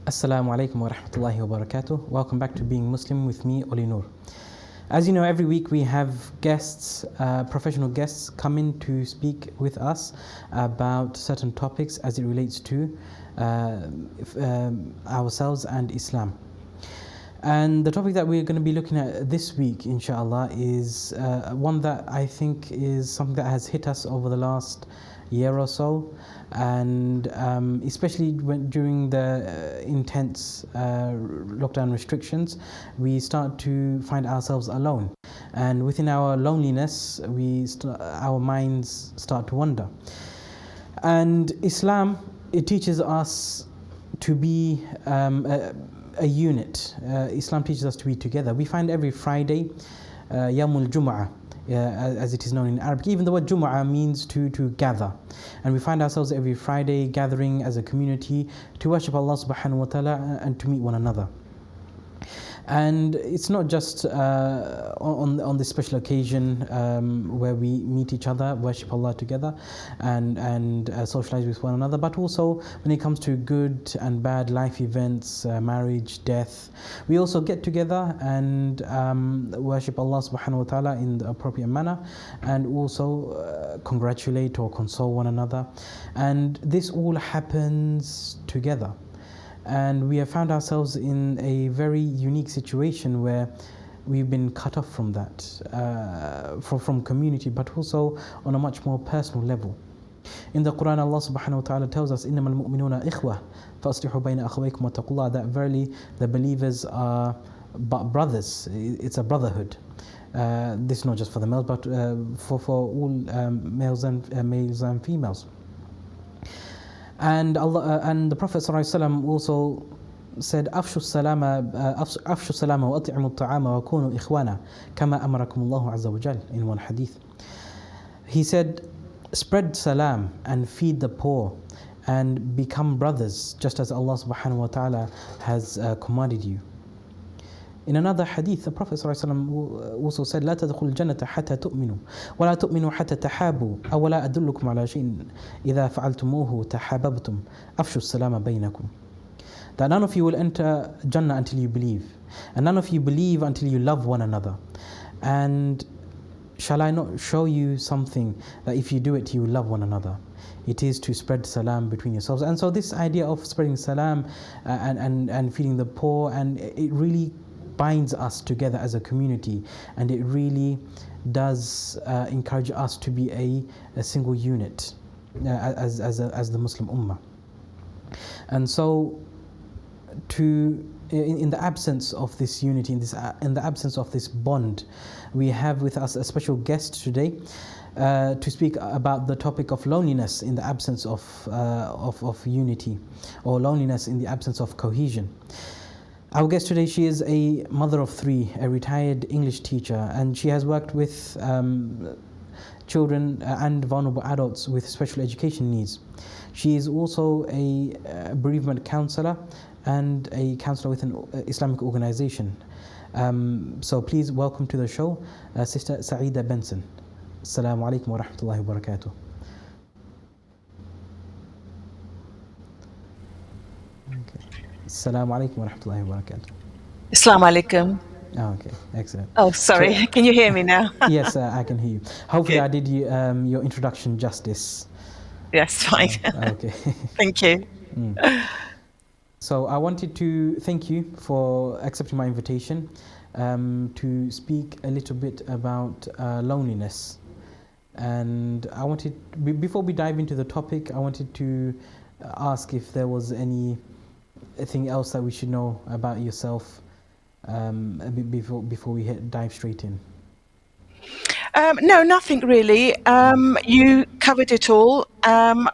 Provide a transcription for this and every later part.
Assalamu alaikum wa rahmatullahi wa barakatuh. Welcome back to Being Muslim with me, Oli Noor. As you know, every week we have guests, professional guests, come in to speak with us about certain topics as it relates to ourselves and Islam. And the topic that we're going to be looking at this week, inshallah, is one that I think is something that has hit us over the last year or so, and especially during the intense lockdown restrictions, we start to find ourselves alone, and within our loneliness, our minds start to wander. And Islam, it teaches us to be a unit. Islam teaches us to be together. We find every Friday, Yawmul Jum'ah, as it is known in Arabic. Even the word Jum'ah means to gather. And we find ourselves every Friday gathering as a community to worship Allah subhanahu wa ta'ala and to meet one another. And it's not just on this special occasion where we meet each other, worship Allah together, and socialize with one another, but also when it comes to good and bad life events, marriage, death, we also get together and worship Allah subhanahu wa ta'ala in the appropriate manner, and also congratulate or console one another. And this all happens together. And we have found ourselves in a very unique situation where we've been cut off from that, from community, but also on a much more personal level. In the Quran, Allah subhanahu wa ta'ala tells us, إِنَّمَا الْمُؤْمِنُونَ إِخْوَةٌ فَأَصْلِحُوا بَيْنَ أَخَوَيْكُمْ وَاتَّقُوا اللَّهَ, that verily the believers are brothers. It's a brotherhood. This is not just for the males, but for all males and females. And Allah and the Prophet ﷺ also said, "Afshu salama wa at'imu at-ta'ama wa kunu ikhwana, kama amarakum Allahu azza wa jal," in one hadith. He said, "Spread salam and feed the poor and become brothers, just as Allah subhanahu wa ta'ala has commanded you." In another hadith, the Prophet ﷺ also said, لا تدخل الجنة حتى تؤمنوا ولا تؤمنوا حتى تحابوا أولا أدلكم على شيء إذا فعلتموه تحاببتم أفشوا السلام بينكم. That none of you will enter Jannah until you believe, and none of you believe until you love one another. And shall I not show you something that if you do it, you will love one another? It is to spread salam between yourselves. And so this idea of spreading salam and feeding the poor, and it really binds us together as a community, and it really does encourage us to be a single unit as the Muslim Ummah. And so in the absence of this unity, in the absence of this bond, we have with us a special guest today to speak about the topic of loneliness in the absence of unity, or loneliness in the absence of cohesion. Our guest today, she is a mother of three, a retired English teacher, and she has worked with children and vulnerable adults with special education needs. She is also a bereavement counsellor and a counsellor with an Islamic organization. So please welcome to the show Sister Saeeda Benson. Assalamu alaikum wa rahmatullahi wa barakatuh. Assalamu alaikum wa rahmatullahi wa barakatuh. Assalamu alaikum. Oh, okay, excellent. Oh, sorry. So, can you hear me now? Yes, I can hear you. Hopefully, I did your introduction justice. Yes, fine. Okay. Thank you. So I wanted to thank you for accepting my invitation to speak a little bit about loneliness. And I wanted, before we dive into the topic, I wanted to ask if there was anything else that we should know about yourself before we dive straight in. No, nothing really. You covered it all. I'm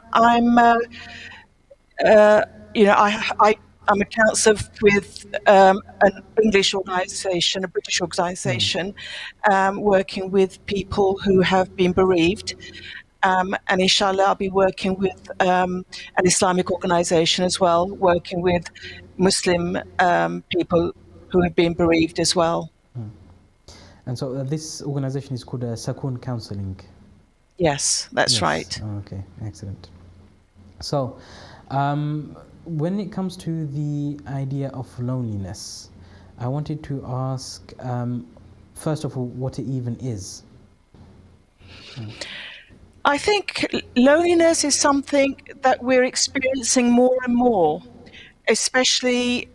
a counsellor with an English organisation, a British organisation, working with people who have been bereaved. And inshallah, I'll be working with an Islamic organisation as well, working with Muslim people who have been bereaved as well. And so this organisation is called Sakun Counselling. Yes, that's right. Oh, okay, excellent. So when it comes to the idea of loneliness, I wanted to ask, first of all, what it even is. I think loneliness is something that we're experiencing more and more, especially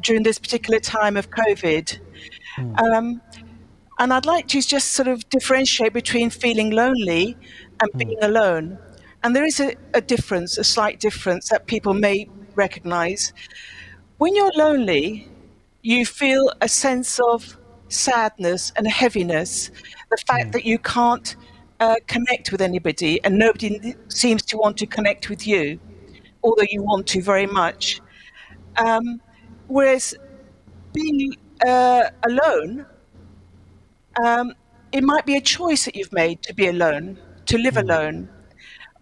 during this particular time of COVID. Um, and I'd like to just sort of differentiate between feeling lonely and being alone. And there is a difference, a slight difference that people may recognize. When you're lonely, you feel a sense of sadness and heaviness, the fact that you can't connect with anybody and nobody seems to want to connect with you, although you want to very much. Um, Whereas being alone, um, it might be a choice that you've made to be alone, to live alone,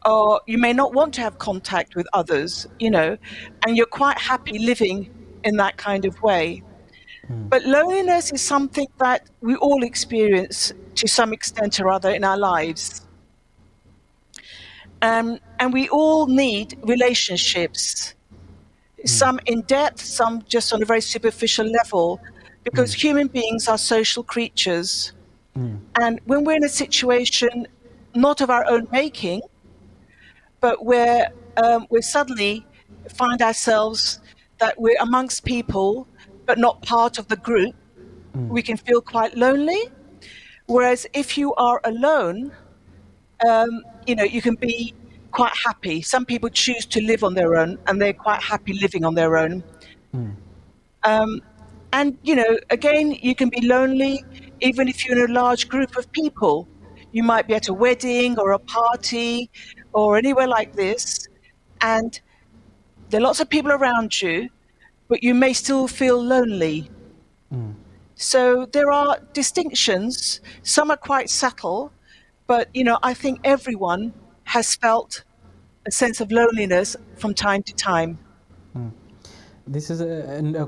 or you may not want to have contact with others, and you're quite happy living in that kind of way. But loneliness is something that we all experience to some extent or other in our lives. And we all need relationships, some in depth, some just on a very superficial level, because human beings are social creatures. And when we're in a situation not of our own making, but where we suddenly find ourselves that we're amongst people, but not part of the group, we can feel quite lonely. Whereas if you are alone, you can be quite happy. Some people choose to live on their own and they're quite happy living on their own. And, again, you can be lonely even if you're in a large group of people. You might be at a wedding or a party or anywhere like this, and there are lots of people around you, but you may still feel lonely. So there are distinctions. Some are quite subtle, but, I think everyone has felt a sense of loneliness from time to time. This is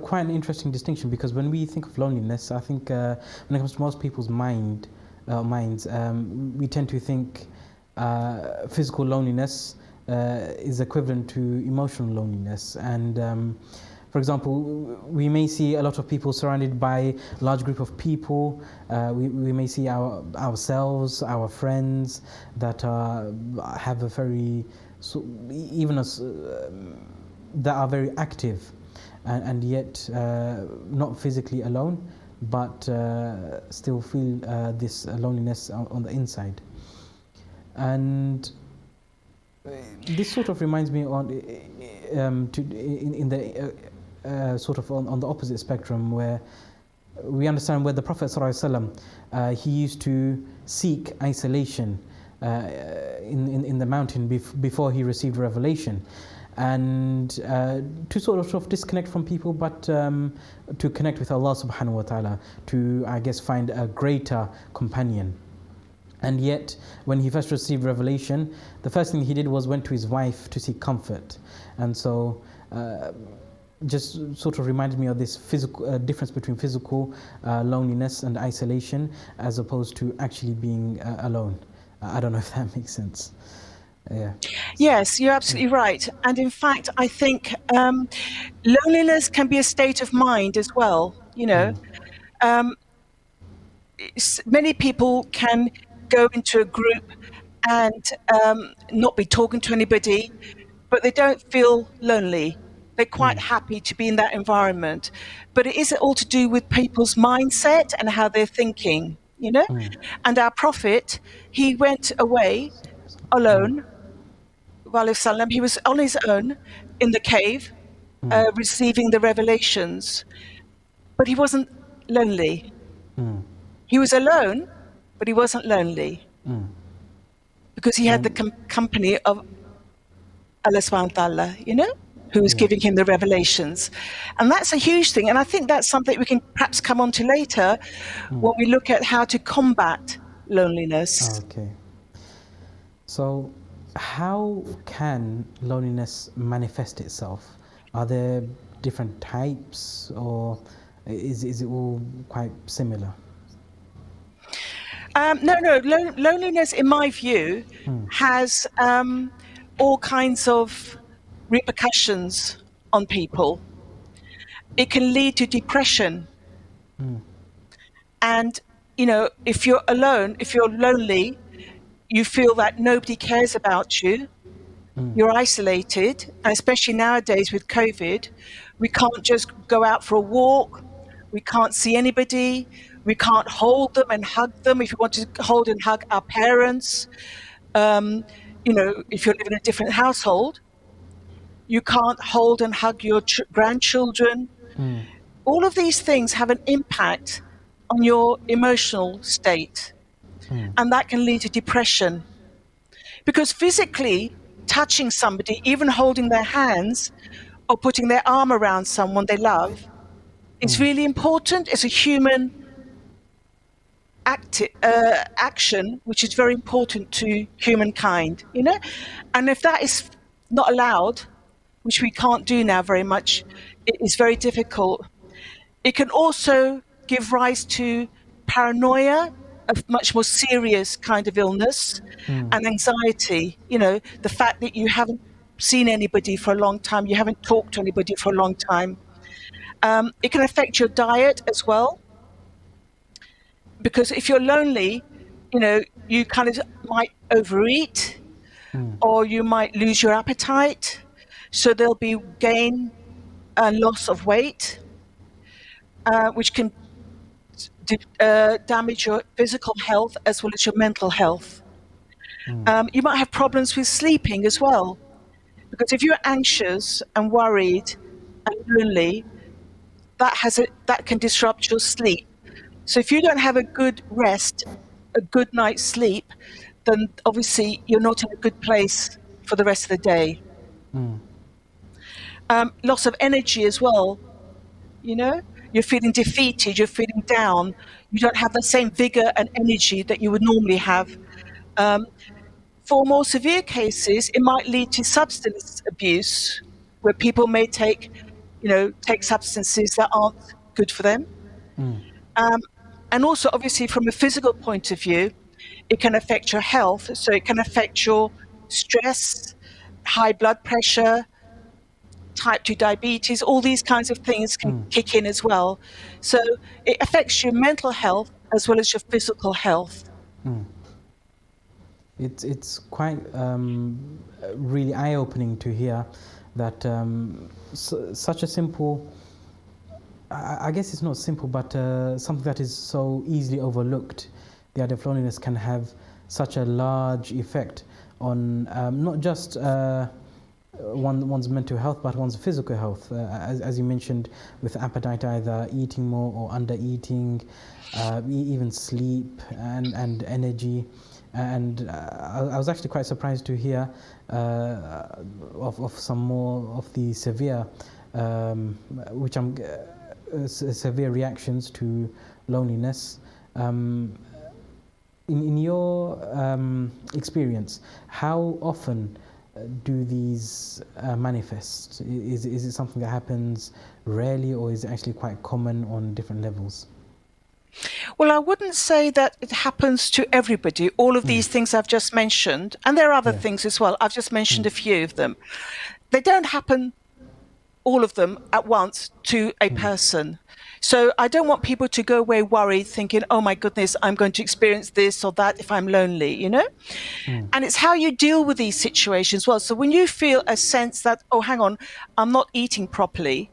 quite an interesting distinction, because when we think of loneliness, I think when it comes to most people's minds, we tend to think physical loneliness is equivalent to emotional loneliness. And for example, we may see a lot of people surrounded by a large group of people. We may see ourselves, our friends that have a very, even us, that are very active, and yet not physically alone, but still feel this loneliness on the inside. And this sort of reminds me in the sort of on the opposite spectrum, where we understand where the Prophet ﷺ, he used to seek isolation in the mountain before he received revelation, and to sort of disconnect from people, but to connect with Allah subhanahu wa ta'ala, to, I guess, find a greater companion. And yet, when he first received revelation, the first thing he did was went to his wife to seek comfort. And so just sort of reminded me of this physical difference between physical loneliness and isolation, as opposed to actually being alone. I don't know if that makes sense. Yeah. Yes, you're absolutely right. And in fact, I think loneliness can be a state of mind as well. Many people can go into a group and not be talking to anybody, but they don't feel lonely. They're quite happy to be in that environment. But it is all to do with people's mindset and how they're thinking. And our Prophet, he went away alone. He was on his own in the cave, receiving the revelations. But he wasn't lonely. He was alone, but he wasn't lonely, because he had the company of Allah subhanahu wa ta'ala, who was giving him the revelations. And that's a huge thing. And I think that's something we can perhaps come on to later when we look at how to combat loneliness. Okay. So, how can loneliness manifest itself? Are there different types, or is it all quite similar? No. Loneliness, in my view, has all kinds of repercussions. on people. It can lead to depression. And, if you're alone, if you're lonely, you feel that nobody cares about you. You're isolated. And especially nowadays with COVID, we can't just go out for a walk. We can't see anybody. We can't hold them and hug them. If you want to hold and hug our parents, if you live in a different household, you can't hold and hug your grandchildren. All of these things have an impact on your emotional state, and that can lead to depression. Because physically touching somebody, even holding their hands or putting their arm around someone they love, is really important. It's a human action, which is very important to humankind, And if that is not allowed, which we can't do now very much, it is very difficult. It can also give rise to paranoia, a much more serious kind of illness, and anxiety. The fact that you haven't seen anybody for a long time, you haven't talked to anybody for a long time. It can affect your diet as well, because if you're lonely, you kind of might overeat, or you might lose your appetite. So there'll be gain and loss of weight, which can damage your physical health as well as your mental health. You might have problems with sleeping as well, because if you're anxious and worried and lonely, that can disrupt your sleep. So if you don't have a good rest, a good night's sleep, then obviously you're not in a good place for the rest of the day. Loss of energy as well. You're feeling defeated, you're feeling down, you don't have the same vigor and energy that you would normally have. For more severe cases, it might lead to substance abuse, where people may take substances that aren't good for them. And also, obviously, from a physical point of view, it can affect your health. So it can affect your stress, high blood pressure, type 2 diabetes, all these kinds of things can kick in as well. So it affects your mental health as well as your physical health. It's quite really eye-opening to hear that such a simple, I guess it's not simple, but something that is so easily overlooked, the idea of loneliness, can have such a large effect on not just one's mental health, but one's physical health. As you mentioned, with appetite, either eating more or under eating, even sleep and energy. And I was actually quite surprised to hear of some more of the severe, severe reactions to loneliness. In your experience, how often do these manifest? Is it something that happens rarely, or is it actually quite common on different levels? Well, I wouldn't say that it happens to everybody. All of these things I've just mentioned, and there are other things as well. I've just mentioned a few of them. They don't happen, all of them, at once to a person. So I don't want people to go away worried, thinking, oh my goodness, I'm going to experience this or that if I'm lonely, And it's how you deal with these situations as well. So when you feel a sense that, oh, hang on, I'm not eating properly,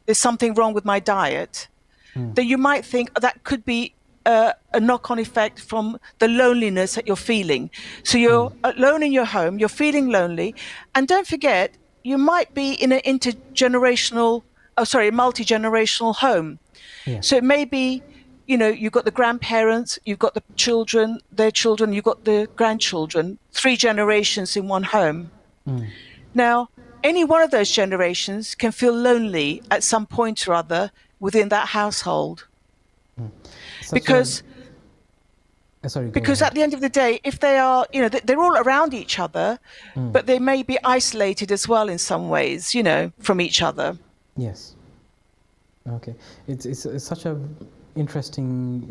there's something wrong with my diet, then you might think that could be a knock-on effect from the loneliness that you're feeling. So you're alone in your home, you're feeling lonely, and don't forget, you might be in an multi-generational home. Yeah. So it may be, you've got the grandparents, you've got the children, their children, you've got the grandchildren, 3 generations in one home. Now, any one of those generations can feel lonely at some point or other within that household. Because at the end of the day, if they are, they're all around each other, but they may be isolated as well in some ways, from each other. Yes. Okay. It's such a interesting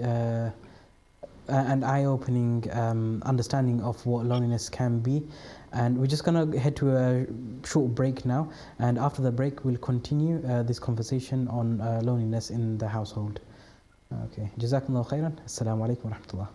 and eye-opening understanding of what loneliness can be. And we're just gonna head to a short break now, and after the break, we'll continue this conversation on loneliness in the household. Okay, Jazakumullah khairan. Assalamu alaikum wa rahmatullah.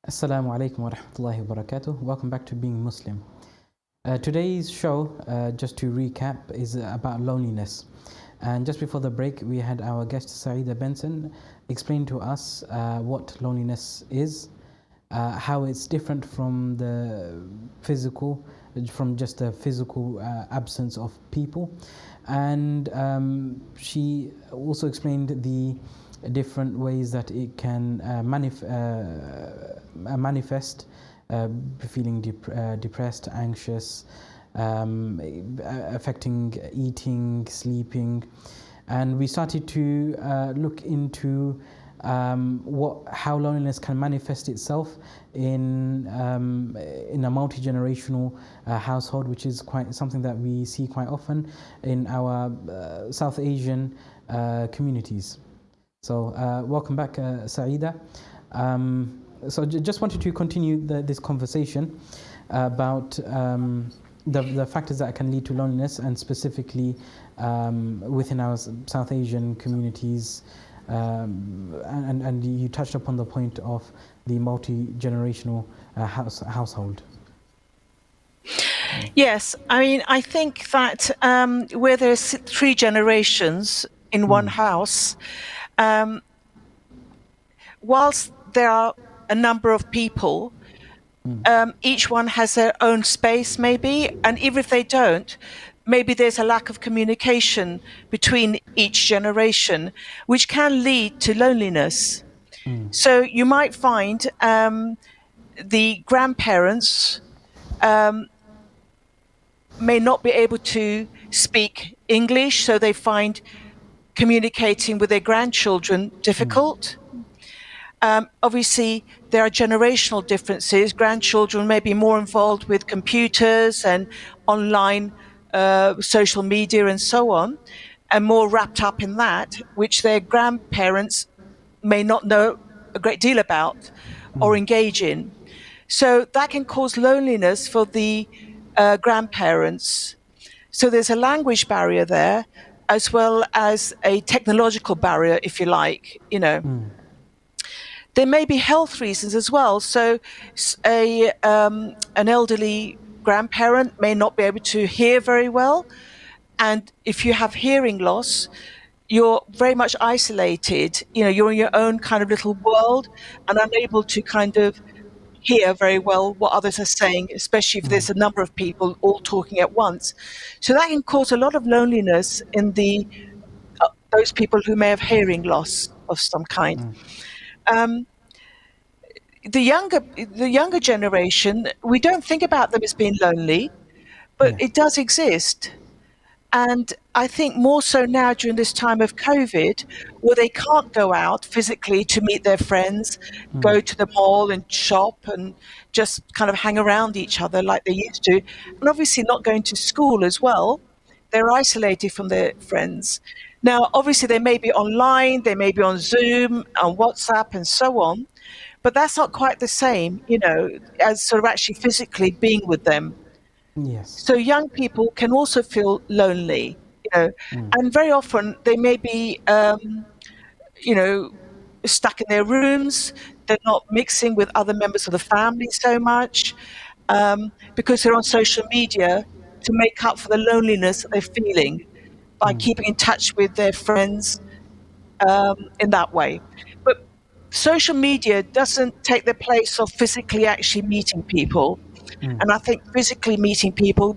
Assalamu alaikum wa rahmatullahi wa barakatuh. Welcome back to Being Muslim. Today's show, just to recap, is about loneliness. And just before the break, we had our guest Saida Benson explain to us what loneliness is, how it's different from the physical, from just a physical absence of people. And she also explained the different ways that it can manifest, feeling depressed, anxious, affecting eating, sleeping. And we started to look into how loneliness can manifest itself in a multi-generational household, which is quite something that we see quite often in our South Asian communities. So welcome back, Saida. So just wanted to continue this conversation about the factors that can lead to loneliness, and specifically within our South Asian communities. And you touched upon the point of the multi-generational household. Yes, I mean, I think that where there's 3 generations in one house, whilst there are a number of people, each one has their own space maybe, and even if they don't, maybe there's a lack of communication between each generation, which can lead to loneliness. So you might find the grandparents may not be able to speak English, so they find communicating with their grandchildren difficult. Obviously, there are generational differences. Grandchildren may be more involved with computers and online social media and so on, and more wrapped up in that, which their grandparents may not know a great deal about or engage in. So that can cause loneliness for the grandparents. So there's a language barrier there, as well as a technological barrier, if you like, you know. There may be health reasons as well. So an elderly grandparent may not be able to hear very well. And if you have hearing loss, you're very much isolated. You know, you're in your own kind of little world and unable to kind of hear very well what others are saying, especially if there's a number of people all talking at once. So that can cause a lot of loneliness in the those people who may have hearing loss of some kind. The younger generation, we don't think about them as being lonely, but it does exist. And I think more so now during this time of COVID, where they can't go out physically to meet their friends, go to the mall and shop and just kind of hang around each other like they used to. And obviously not going to school as well. They're isolated from their friends. Now, obviously they may be online, they may be on Zoom, on WhatsApp and so on, but that's not quite the same, you know, as sort of actually physically being with them. Yes. So young people can also feel lonely, you know, and very often they may be, you know, stuck in their rooms. They're not mixing with other members of the family so much because they're on social media to make up for the loneliness that they're feeling by keeping in touch with their friends in that way. But social media doesn't take the place of physically actually meeting people. And I think physically meeting people,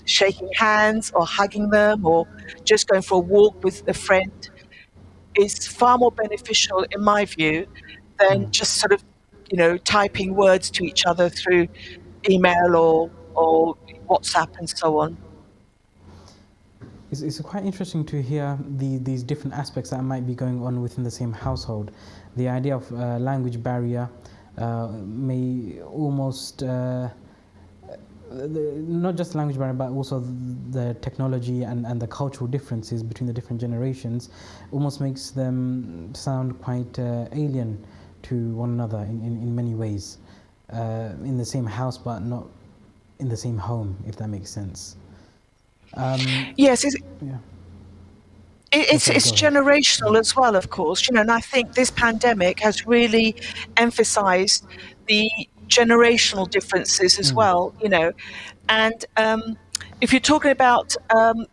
shaking hands or hugging them or just going for a walk with a friend is far more beneficial, in my view, than just sort of, you know, typing words to each other through email or WhatsApp and so on. It's quite interesting to hear these different aspects that might be going on within the same household. The idea of language barrier may almost not just language barrier, but also the technology and the cultural differences between the different generations almost makes them sound quite alien to one another in many ways. In the same house, but not in the same home, if that makes sense. Yes, Yeah. Sorry, it's go ahead. generational as well, of course. And I think this pandemic has really emphasized the generational differences as well. And if you're talking about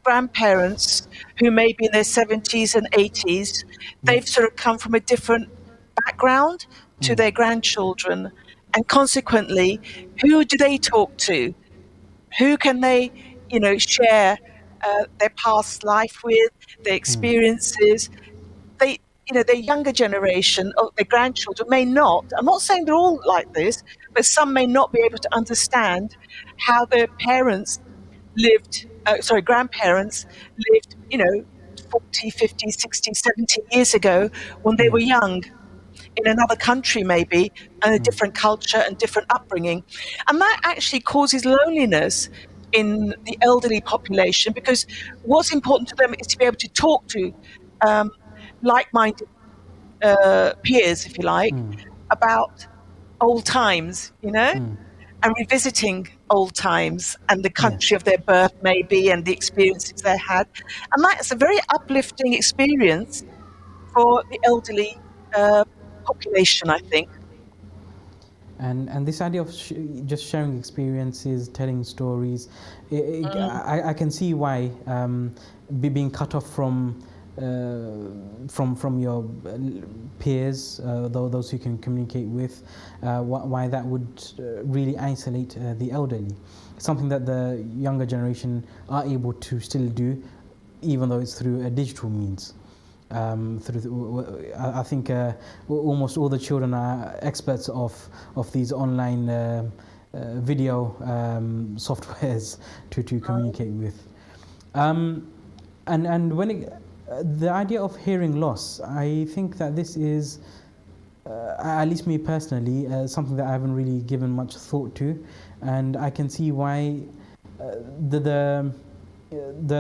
grandparents who may be in their 70s and 80s, Yeah. they've sort of come from a different background to their grandchildren. And consequently, who do they talk to? Who can they, share their past life with, their experiences? They, their younger generation, or their grandchildren, may not. I'm not saying they're all like this, but some may not be able to understand how their parents lived, grandparents lived, 40, 50, 60, 70 years ago when they were young in another country, maybe, and a different culture and different upbringing. And that actually causes loneliness in the elderly population, because what's important to them is to be able to talk to um, like minded peers, if you like, about old times, and revisiting old times and the country Yes. of their birth, maybe, and the experiences they had. And that's a very uplifting experience for the elderly uh, population, I think. And this idea of just sharing experiences, telling stories, Mm, I can see why being cut off from your peers, those who can communicate with, why that would really isolate the elderly. Something that the younger generation are able to still do, even though it's through a digital means. I think almost all the children are experts of these online video softwares to communicate with. And when the idea of hearing loss, I think that this is, at least me personally, something that I haven't really given much thought to, and I can see why the the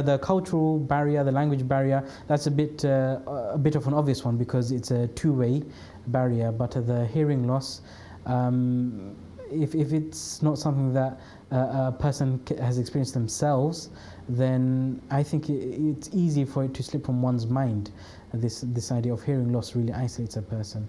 the cultural barrier, the language barrier, that's a bit of an obvious one because it's a two-way barrier. But the hearing loss, if it's not something that a person has experienced themselves, then I think it's easy for it to slip from one's mind. This idea of hearing loss really isolates a person.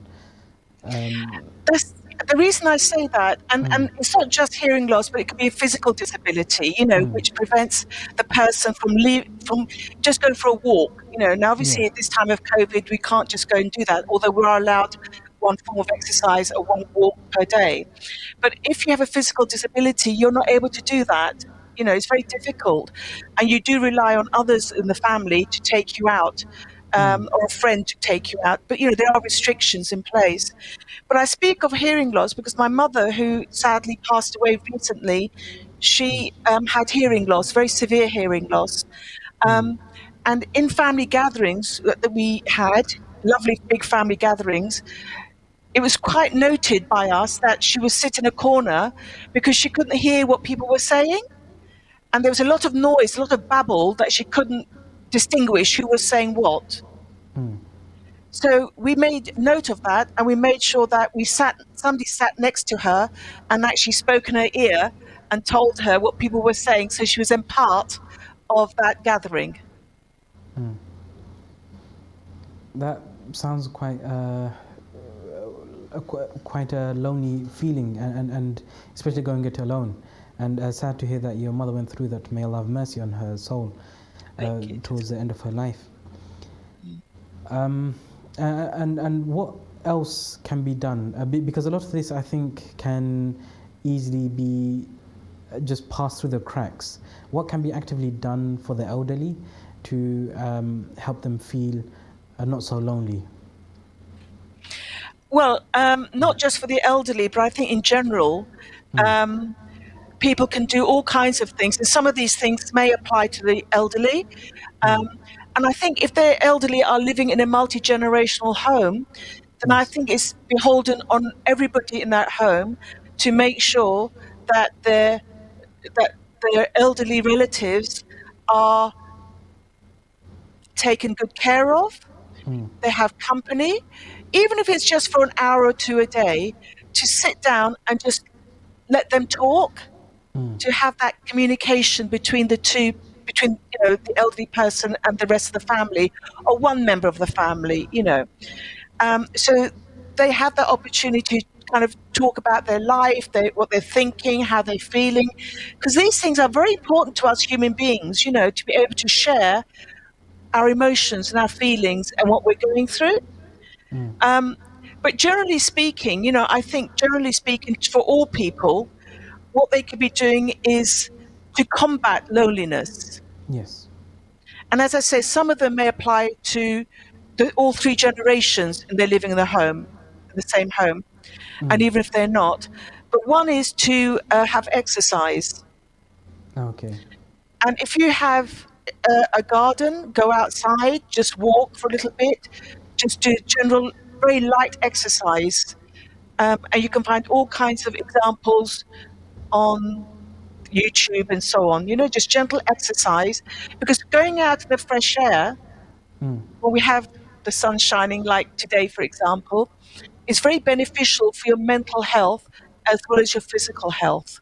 That's the reason I say that, and it's not just hearing loss, but it could be a physical disability, which prevents the person from just going for a walk. Now Yeah. obviously at this time of COVID, we can't just go and do that, although we are allowed one form of exercise or one walk per day. But if you have a physical disability, you're not able to do that. It's very difficult, and you do rely on others in the family to take you out, or a friend to take you out. But there are restrictions in place. But I speak of hearing loss because my mother, who sadly passed away recently, she had hearing loss, very severe hearing loss. Um, and in family gatherings that we had, lovely big family gatherings, it was quite noted by us that she would sit in a corner because she couldn't hear what people were saying. And there was a lot of noise, a lot of babble that she couldn't distinguish who was saying what. So we made note of that, and we made sure that somebody sat next to her and actually spoke in her ear and told her what people were saying, so she was in part of that gathering. That sounds quite quite a lonely feeling, and especially going it alone. And sad to hear that your mother went through that. May Allah have mercy on her soul Thank you. towards the end of her life. And what else can be done? Because a lot of this, I think, can easily be just passed through the cracks. What can be actively done for the elderly to help them feel not so lonely? Well, not just for the elderly, but I think in general, um, people can do all kinds of things, and some of these things may apply to the elderly. Um, and I think if the elderly are living in a multi-generational home, then I Yes. think it's beholden on everybody in that home to make sure that their elderly relatives are taken good care of. They have company, even if it's just for an hour or two a day, to sit down and just let them talk, to have that communication between the two, between the elderly person and the rest of the family, or one member of the family. So they have that opportunity to kind of talk about their life, what they're thinking, how they're feeling, because these things are very important to us human beings. To be able to share our emotions and our feelings and what we're going through. Um, but generally speaking, I think generally speaking, for all people, what they could be doing is to combat loneliness. Yes. And as I say, some of them may apply to all three generations and they're living in the same home, and even if they're not. But one is to have exercise. Okay. And if you have a garden, go outside, just walk for a little bit, just do general, very light exercise. And you can find all kinds of examples on YouTube and so on, just gentle exercise. Because going out in the fresh air, when we have the sun shining, like today, for example, is very beneficial for your mental health as well as your physical health.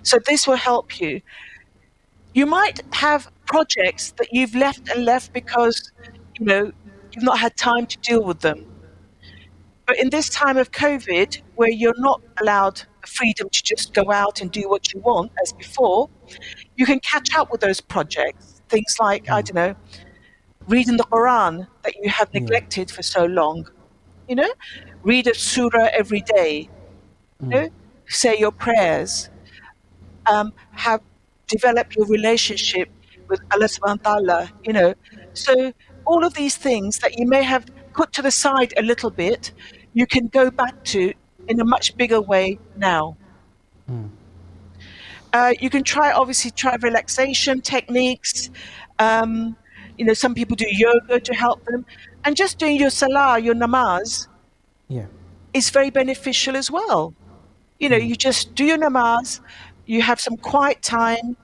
So this will help you. You might have projects that you've left because, you've not had time to deal with them. But in this time of COVID, where you're not allowed the freedom to just go out and do what you want as before, you can catch up with those projects. Things like, I don't know, reading the Quran that you have Yeah. neglected for so long. You know, read a surah every day. Say your prayers. Have develop your relationship with Allah subhanahu wa ta'ala. So all of these things that you may have put to the side a little bit, you can go back to in a much bigger way now. You can obviously try relaxation techniques. Um, some people do yoga to help them, and just doing your salah, your namaz, Yeah. is very beneficial as well. You just do your namaz, you have some quiet time,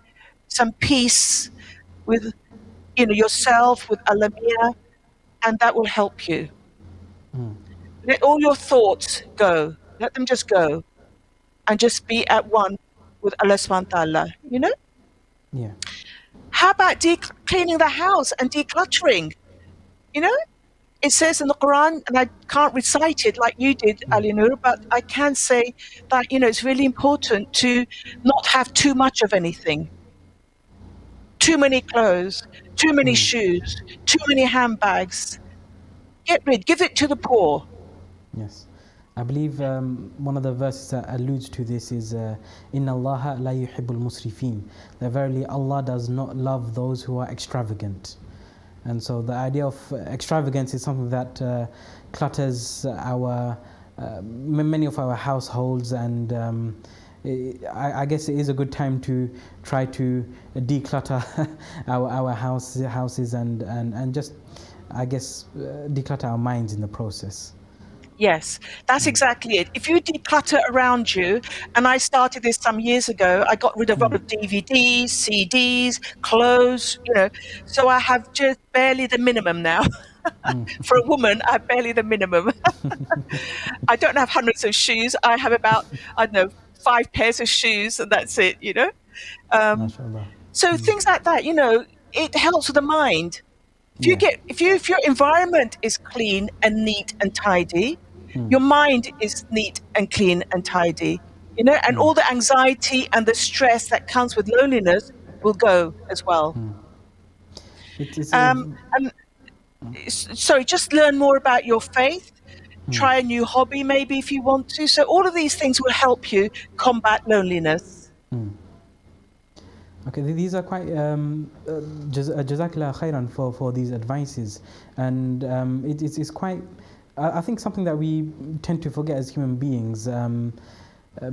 some peace with yourself, with Allah Mia, and that will help you. Let all your thoughts go. Let them just go, and just be at one with Allah subhanahu wa ta'ala. Yeah. How about cleaning the house and decluttering? You know, it says in the Quran, and I can't recite it like you did, Ali Nur, but I can say that, it's really important to not have too much of anything. Too many clothes, too many shoes, too many handbags. Give it to the poor. Yes. I believe one of the verses that alludes to this is Inna Allah la yuhibbul musrifin. That verily Allah does not love those who are extravagant. And so the idea of extravagance is something that clutters many of our households, and I guess it is a good time to try to declutter our houses and just, I guess, declutter our minds in the process. Yes, that's exactly it. If you declutter around you, and I started this some years ago, I got rid of a lot of DVDs, CDs, clothes, so I have just barely the minimum now. For a woman, I have barely the minimum. I don't have hundreds of shoes. I have about, I don't know, 5 pairs of shoes, and that's it. Um, MashaAllah. so things like that, it helps with the mind. Yeah. If your environment is clean and neat and tidy, your mind is neat and clean and tidy, and all the anxiety and the stress that comes with loneliness will go as well. It's And sorry, just learn more about your faith. Try a new hobby, maybe, if you want to. So all of these things will help you combat loneliness. Okay, these are quite Jazakallah khairan for these advices, and it's quite. I think something that we tend to forget as human beings.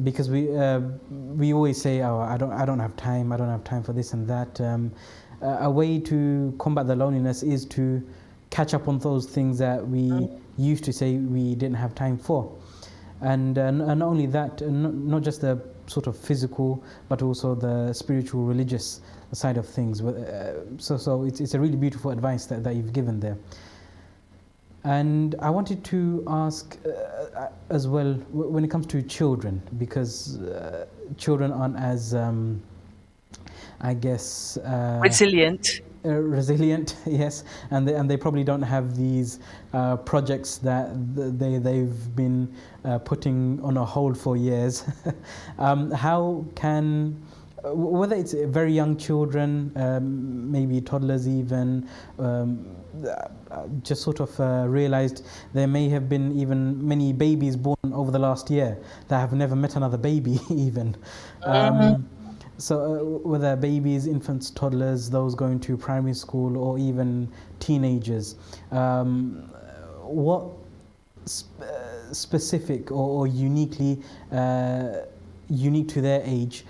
because we always say, oh, I don't have time for this and that. A way to combat the loneliness is to catch up on those things that we used to say we didn't have time for. And not only that, not just the sort of physical, but also the spiritual, religious side of things. So it's a really beautiful advice that you've given there. And I wanted to ask as well, when it comes to children, because children aren't as, I guess, resilient, yes, and they probably don't have these projects that they've been putting on a hold for years. How can, whether it's very young children, maybe toddlers even, just sort of realized there may have been even many babies born over the last year that have never met another baby even. So whether babies, infants, toddlers, those going to primary school, or even teenagers, what specific or uniquely unique to their age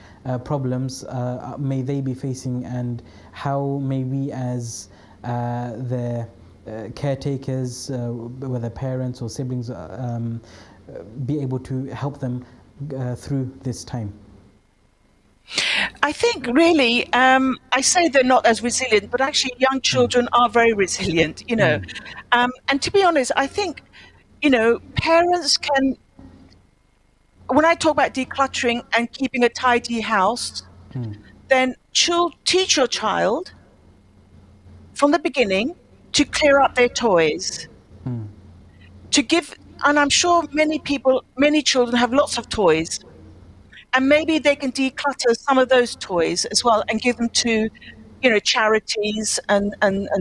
problems may they be facing, and how may we as their caretakers, whether parents or siblings, be able to help them through this time? I think really, I say they're not as resilient, but actually young children are very resilient, you know. And to be honest, I think, you know, parents can, when I talk about decluttering and keeping a tidy house, then teach your child from the beginning to clear up their toys, to give, and I'm sure many children have lots of toys, and maybe they can declutter some of those toys as well and give them to, you know, charities and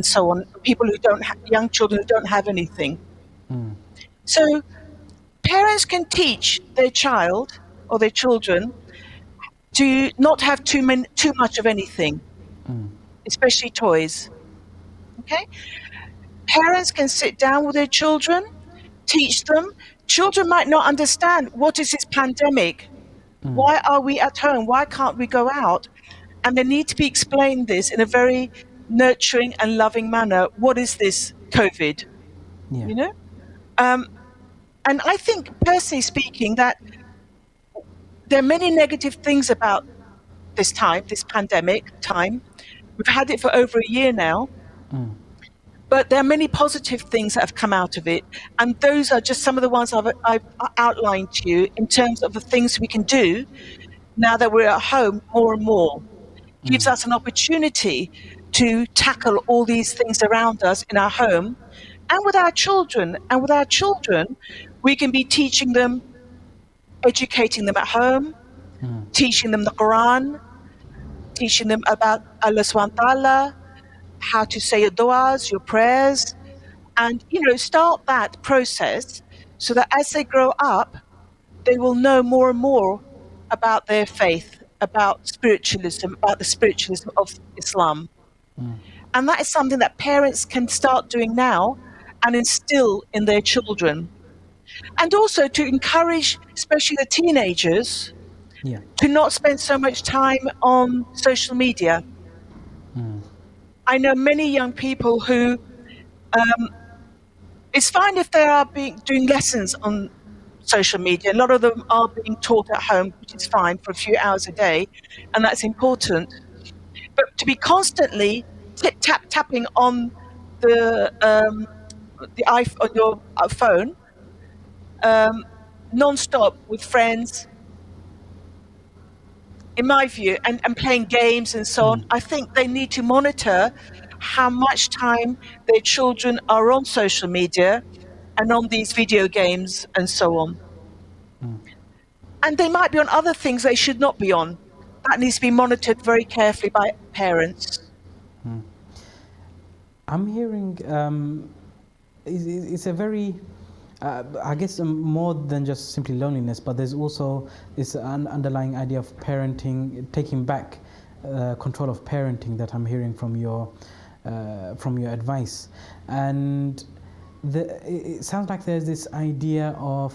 so on, people who don't young children who don't have anything. So parents can teach their child or their children to not have too much of anything, especially toys. Okay? Parents can sit down with their children, teach them. Children might not understand, what is this pandemic? Why are we at home? Why can't we go out? And they need to be explained this in a very nurturing and loving manner. What is this COVID? Yeah. You know? And I think, personally speaking, that there are many negative things about this time, this pandemic time. We've had it for over a year now. But there are many positive things that have come out of it. And those are just some of the ones I've outlined to you in terms of the things we can do now that we're at home more and more. Gives us an opportunity to tackle all these things around us in our home and with our children. And with our children, we can be teaching them, educating them at home, teaching them the Quran, teaching them about Allah subhanahu wa ta'ala, how to say your du'as, your prayers, and, you know, start that process so that as they grow up, they will know more and more about their faith, about spiritualism, about the spiritualism of Islam. And that is something that parents can start doing now and instill in their children. And also to encourage, especially the teenagers, to not spend so much time on social media. I know many young people who, it's fine if they are doing lessons on social media. A lot of them are being taught at home, which is fine, for a few hours a day, and that's important. But to be constantly tapping on the on your phone, non-stop with friends, in my view, and playing games and so on, I think they need to monitor how much time their children are on social media and on these video games and so on. And they might be on other things they should not be on. That needs to be monitored very carefully by parents. I'm hearing it's a very, I guess, more than just simply loneliness, but there's also this underlying idea of parenting, taking back control of parenting that I'm hearing from your advice. And it sounds like there's this idea of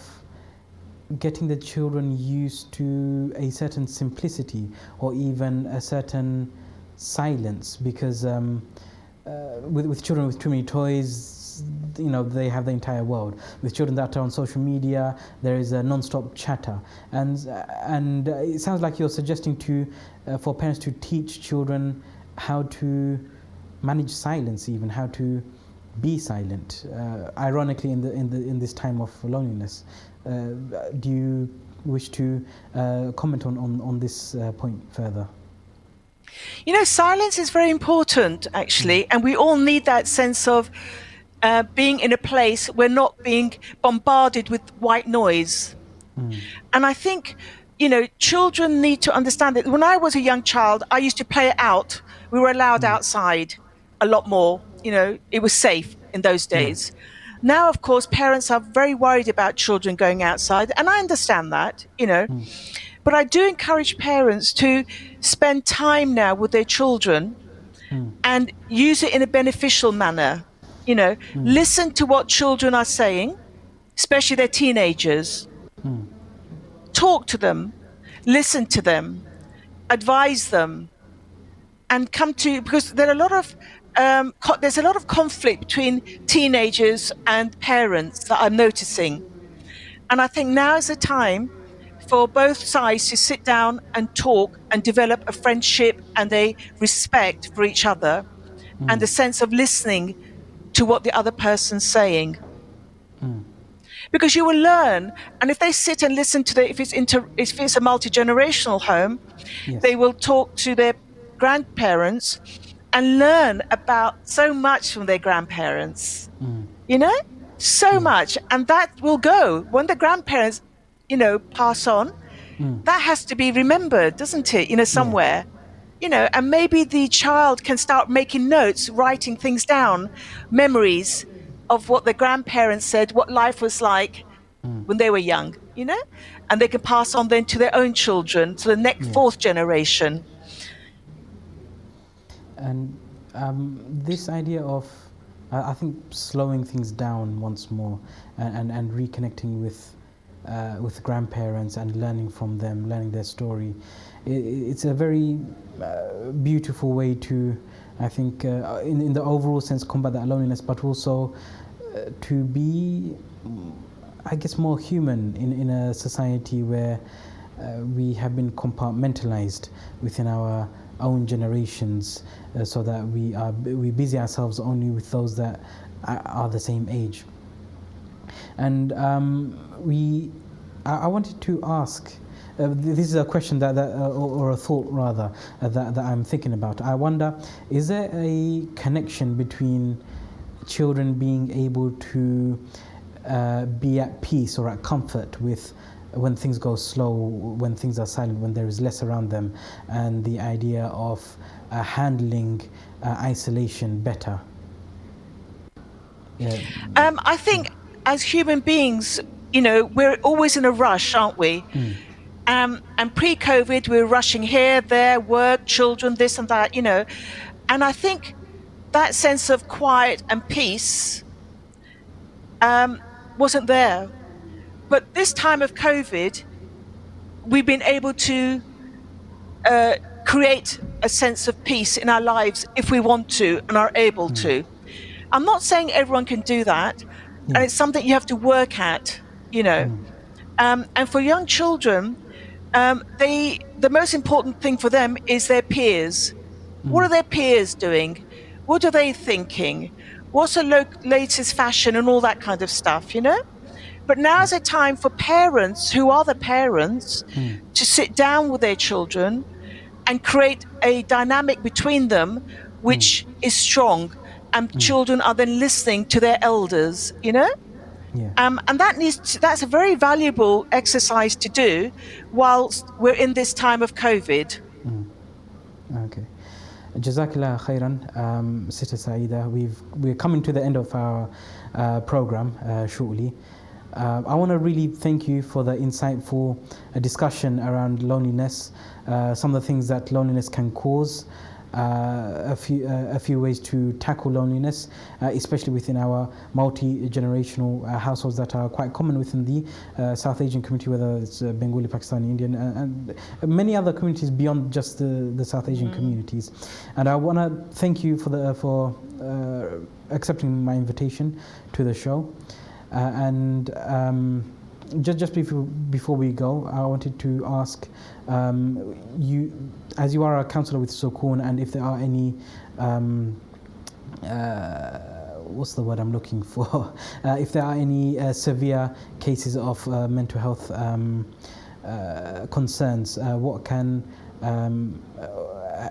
getting the children used to a certain simplicity or even a certain silence, because with children with too many toys, they have the entire world. With children that are on social media, there is a non-stop chatter, and it sounds like you're suggesting for parents to teach children how to manage silence, even how to be silent. Ironically, in this time of loneliness, do you wish to comment on this point further? Silence is very important, actually, and we all need that sense of being in a place where not being bombarded with white noise. And I think, children need to understand that when I was a young child, I used to play it out. We were allowed outside a lot more. It was safe in those Yeah. days. Now, of course, parents are very worried about children going outside, and I understand that. But I do encourage parents to spend time now with their children and use it in a beneficial manner. Listen to what children are saying, especially their teenagers. Talk to them, listen to them, advise them, and because there's a lot of conflict between teenagers and parents that I'm noticing. And I think now is the time for both sides to sit down and talk and develop a friendship and a respect for each other and a sense of listening to what the other person's saying. Because you will learn, and if they sit and listen to if it's a multi-generational home, Yes. they will talk to their grandparents and learn about so much from their grandparents. So much, and that will go when the grandparents pass on. That has to be remembered, doesn't it, somewhere. And maybe the child can start making notes, writing things down, memories of what their grandparents said, what life was like when they were young, and they can pass on then to their own children, to the next fourth generation. And this idea of, I think, slowing things down once more and reconnecting with grandparents and learning from them, learning their story, it's a very beautiful way to, I think, in the overall sense, combat that loneliness, but also to be, I guess, more human in a society where we have been compartmentalized within our own generations, so that we busy ourselves only with those that are the same age. And I wanted to ask, this is a question or a thought rather, that I'm thinking about. I wonder, is there a connection between children being able to be at peace or at comfort with when things go slow, when things are silent, when there is less around them, and the idea of handling isolation better? Yeah. I think as human beings, we're always in a rush, aren't we? And pre-COVID, we were rushing here, there, work, children, this and that, And I think that sense of quiet and peace wasn't there. But this time of COVID, we've been able to create a sense of peace in our lives if we want to and are able to. I'm not saying everyone can do that, and it's something you have to work at, And for young children, the most important thing for them is their peers. What are their peers doing? What are they thinking? What's the latest fashion and all that kind of stuff, But now's a time for parents, who are the parents, to sit down with their children and create a dynamic between them which is strong, and children are then listening to their elders, Yeah. And that's a very valuable exercise to do whilst we're in this time of COVID. Okay. Jazakallah khairan, Sister Saida. We're coming to the end of our program shortly. I want to really thank you for the insightful discussion around loneliness, some of the things that loneliness can cause, a few ways to tackle loneliness, especially within our multi-generational households that are quite common within the South Asian community, whether it's Bengali, Pakistani, Indian, and many other communities beyond just the South Asian communities. And I want to thank you for accepting my invitation to the show. And just before we go, I wanted to ask you, as you are a counsellor with Sukoon, and if there are any what's the word I'm looking for? If there are any severe cases of mental health concerns,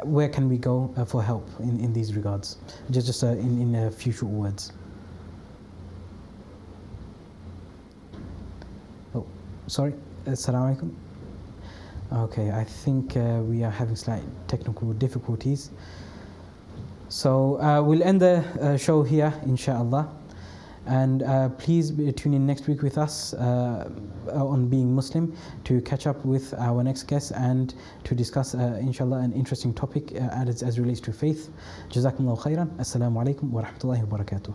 where can we go for help in these regards? Just in a few short words. Oh, sorry. Assalamu alaikum. Okay, I think we are having slight technical difficulties. So we'll end the show here, inshallah. And please tune in next week with us on Being Muslim to catch up with our next guest and to discuss, inshallah, an interesting topic as relates to faith. Jazakumullahu khairan. Assalamu alaikum wa rahmatullahi wa barakatuh.